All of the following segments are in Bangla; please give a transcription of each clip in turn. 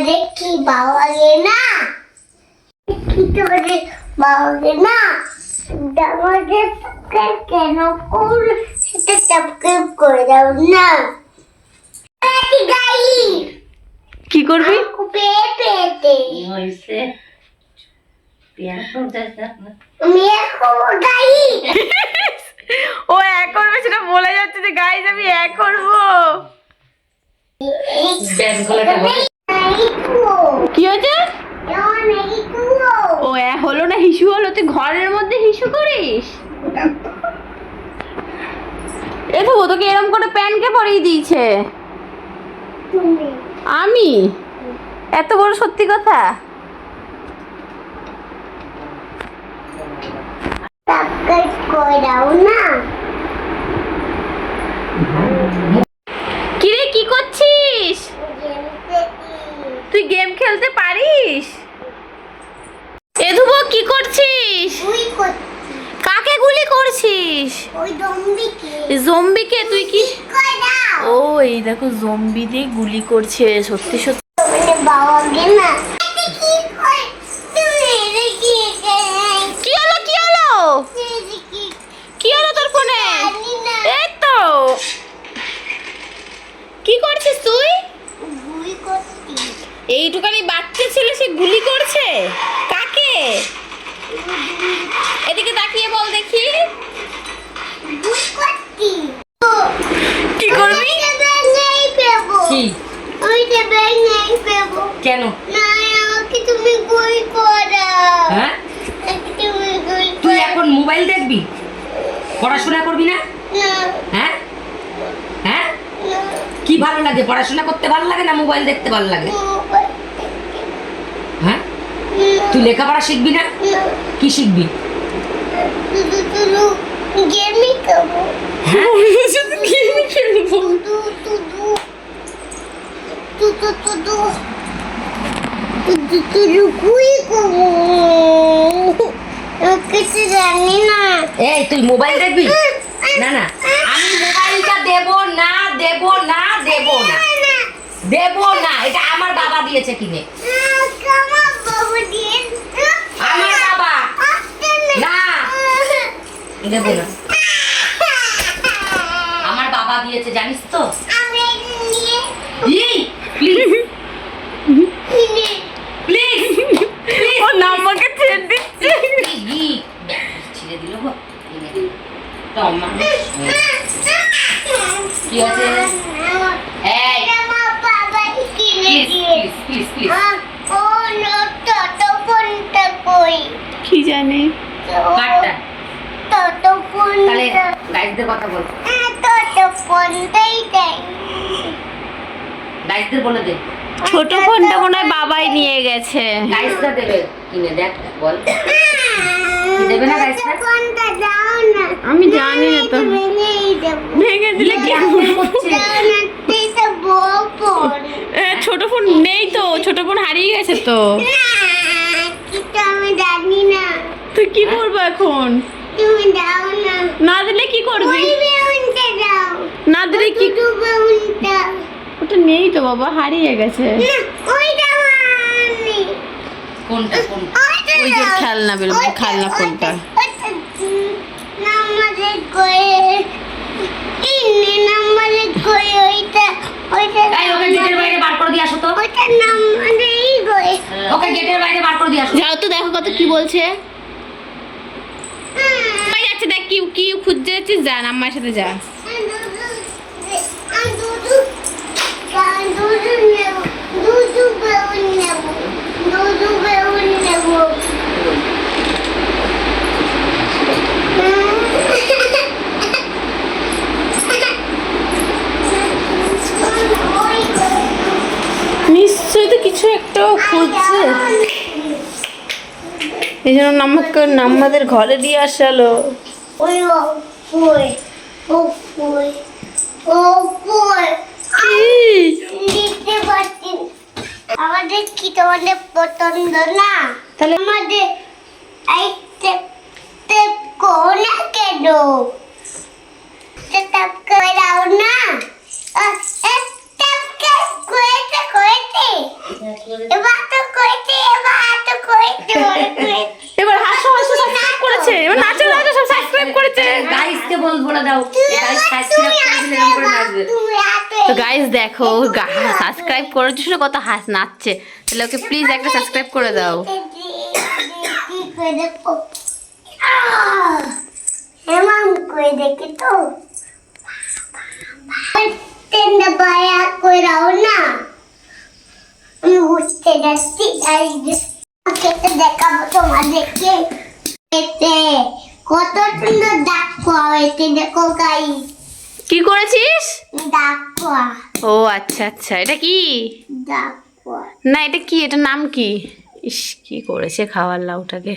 দেখি বাবা গে না কি তোমাদের বাবা গে না আমাদের কেন করে সেটা সাবস্ক্রাইব করে দাও না কি করবি? পেতে হইছে পিয়ানো করতেছ আমি এখন গাই ও এক করবে সেটা বলে যাচ্ছে যে গাইস আমি এক করবো। ব্যান্ড গলাটা হবে কি হয়েছে? ও এক হলো না হিসু হলো, তুই ঘরের মধ্যে হিসু করিস? এ তো তোকে এরকম করে প্যান্ট কে পরিয়ে দিয়েছে? আমি? এত বড় সত্যি কথা? সাবস্ক্রাইব করে দাও না। কিরে কি করছিস? তুই গেম খেলতে পারিস? এ ধুবো কি করছিস? তুই করছিস কাকে গুলি করছিস? ওই জম্বিকে জম্বিকে তুই কি? করে দাও ও এই দেখো জম্বি দিয়ে গুলি করছে, সত্যি সত্যি। মানে বাবা গে না কি করে তুমি দেখি কি হলো কি হলো কি হলো তোর ফোনে? এই তো কি করছিস তুই? গুলি করছি এইটুকানি বাচ্চা ছেলে সে গুলি করছে কাকে? এদিকে তাকিয়ে বল দেখি। গুলি করছি কি করবি? নেই পেবো কি ওই দেবে নেই পেবো কেন? না আমাকে তুমি গুলি করাও হ্যাঁ আমাকে তুমি গুলি তুই এখন মোবাইল দেখবি, পড়াশোনা করবি না? না হ্যাঁ হ্যাঁ না কি ভালো লাগে, পড়াশোনা করতে ভালো লাগে না মোবাইল দেখতে ভালো লাগে? হ্যাঁ তুই লেখাপড়া শিখবি না? কি শিখবি? গেমই খাবো হ্যাঁ গেম খেলবো। গুলি খাবো কিছু জানি না এই তুই মোবাইল দেখবি না? না আমি মোবাইলটা দেব না দেব না দেব না দেব না, এটা আমার বাবা দিয়েছে কিনে। আমার বাবা দিয়ে আমার বাবা না দেব না, আমার বাবা দিয়েছে জানিস তো। আমি নিয়ে প্লিজ কিনে প্লিজ ও নাম্বারকে ছেড়ে দিচ্ছে। ছিঁড়ে দিল গো টমা কি আছে? এই আমার বাবা কিনে প্লিজ দিয়ে প্লিজ প্লিজ প্লিজ ও টোটো ফোনটা কই কি জানি কাটটা টোটো তাহলে ফোনটা গাইসদের কথা বল, টোটো ফোনটাই দেয় গাইসদের বলে দে, ছোট ফোনটা মনে হয় বাবাই নিয়ে গেছে। গাইসটা দেবে কিনে দেখ বল কি দেবে না গাইসটা? ফোনটা দাও না আমি জানি না তো, ভেঙেই দেবো ভেঙে দিলে কি কেমন করছে? দাও না এটা বড় ফোন ছোট ফোন নেই তো, ছোট ফোন হারিয়ে গেছে তো। কিন্তু আমি জানি না তুই কি করবো এখন? তুমি দাও না না দিলে কি করবি? ওই বেউনটা দাও না দিলে কি? দুটো বেউনটা ওটা নেই তো বাবা, হারিয়ে গেছে। না ওইটা আমি কোনটা কোন ওই যে খেলনা বেরোবে, খেলনা ফোনটা। নাম্বারে করে 3 নাম্বারে করে ওইটা এই ওকে গেটের বাইরে বার করে দিয়ে আসো তো, ওইটা নাম্বারেই করে ওকে গেটের বাইরে বার করে দিয়ে আসো। যাও তো দেখো কত কি বলছে। ভাই যাচ্ছে দেখ কি কি খুঁজতে যাচ্ছিস, যা আম্মার সাথে যা। নিশ্চয়ই তো কিছু একটা খুঁজছে, এই জন্য আমাকে আমাদের ঘরে দিয়ে আসালো। আমাদের কি তোমাদের পছন্দ না? তাহলে আমাদের এই স্টেপ করো না কেন? স্টেপ করে দাও না। স্টেপ করেছে সাবস্ক্রাইব করেছে। গাইসকে বলে দাও গাইস সাবস্ক্রাইব করে দিলে এরকম করে নাচবে। তো গাইস দেখো সাবস্ক্রাইব করার জন্য কত হাস নাচছে, তাহলে ওকে প্লিজ একটা সাবস্ক্রাইব করে দাও। এমন করে দেখি তো বায়া করে রাও না, আমি উঠতে যাচ্ছি খেতে দেখাবো তোমাদেরকে। এতে কত সুন্দর ডাক খোয়া হয়েছে, দেখো গাই কি করেছিস? ডাক খোয়া, ও আচ্ছা আচ্ছা, এটা কি? ডাক খোয়া। না এটা কি, এটার নাম কি? ইস কি করেছে খাওয়ার লাউটাকে।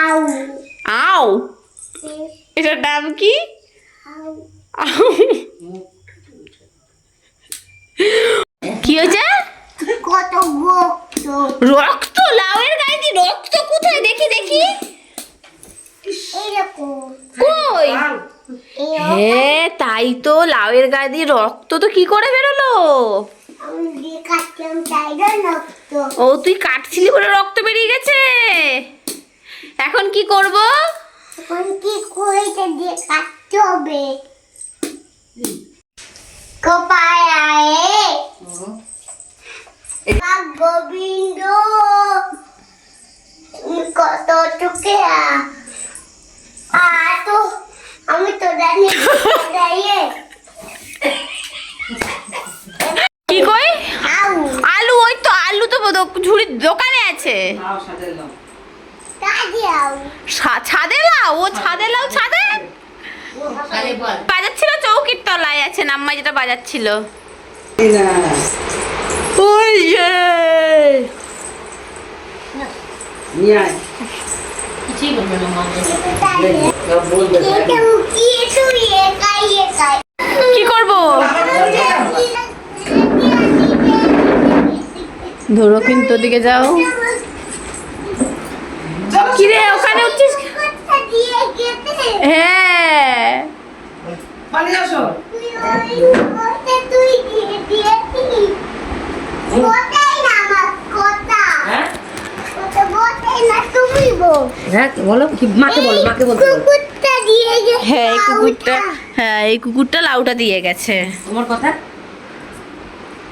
আউ আও, এটার নাম কি? আউ আউ। কি হয়েছে? কত রক্ত, রক্ত? লাউয়ের গায়ে কি রক্ত? কোথায় দেখি দেখি। এইরকম কই? হ্যাঁ তাই তো, লাউয়ের গায়ে দিয়ে রক্ত তো কি করে বেরোলো? আমি দেখাচ্ছিলাম টাইগার রক্ত। ও তুই কাটছিলি বলে রক্ত বেরিয়ে গেছে। এখন কি করব? এখন কি করেছে দেখাতে হবে। কোপায় গোবিন্দ কত টুকে তো আমি তো জানি দাঁড়িয়ে কি কই? আউ আলু? ওই তো আলু তো ঝুড়ির দোকানে আছে। কাজে আউ ছাদে লাউ? ও ছাদে লাউ, ছাদে আরে বল বাজাচ্ছিল, চৌকির তলায় আছে নাম্মা যেটা বাজাচ্ছিল। ওই যে কিছুই বলবে না মা। এটা উঠিয়ে তুই একাই একাই কি করব? ধরো কিন্তু ওদিকে যাও। কি রে ওখানে উঠছিস? হ্যাঁ তুই দিয়ে দিয়েছিস কোথায় না আমার কথা হ্যাঁ কোথায় না তুমি বল হ্যাঁ বলো কি মাকে বলো, মাকে বলতে বলো। কুকুরটা দিয়ে গেছে হ্যাঁ এই কুকুরটা, হ্যাঁ এই কুকুরটা লাউটা দিয়ে গেছে। তোমার কথা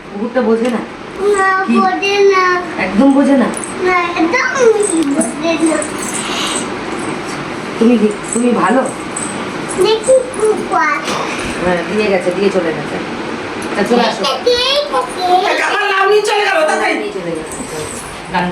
কুকুরটা বোঝে না, না বোঝে না একদম বোঝে না। না একদম বোঝে না তুমি ভালো। দেখি কুকুর হ্যাঁ দিয়ে গেছে, দিয়ে চলে গেছে। তা চলে আসো। কে কে দিয়ে চলে গেছে গান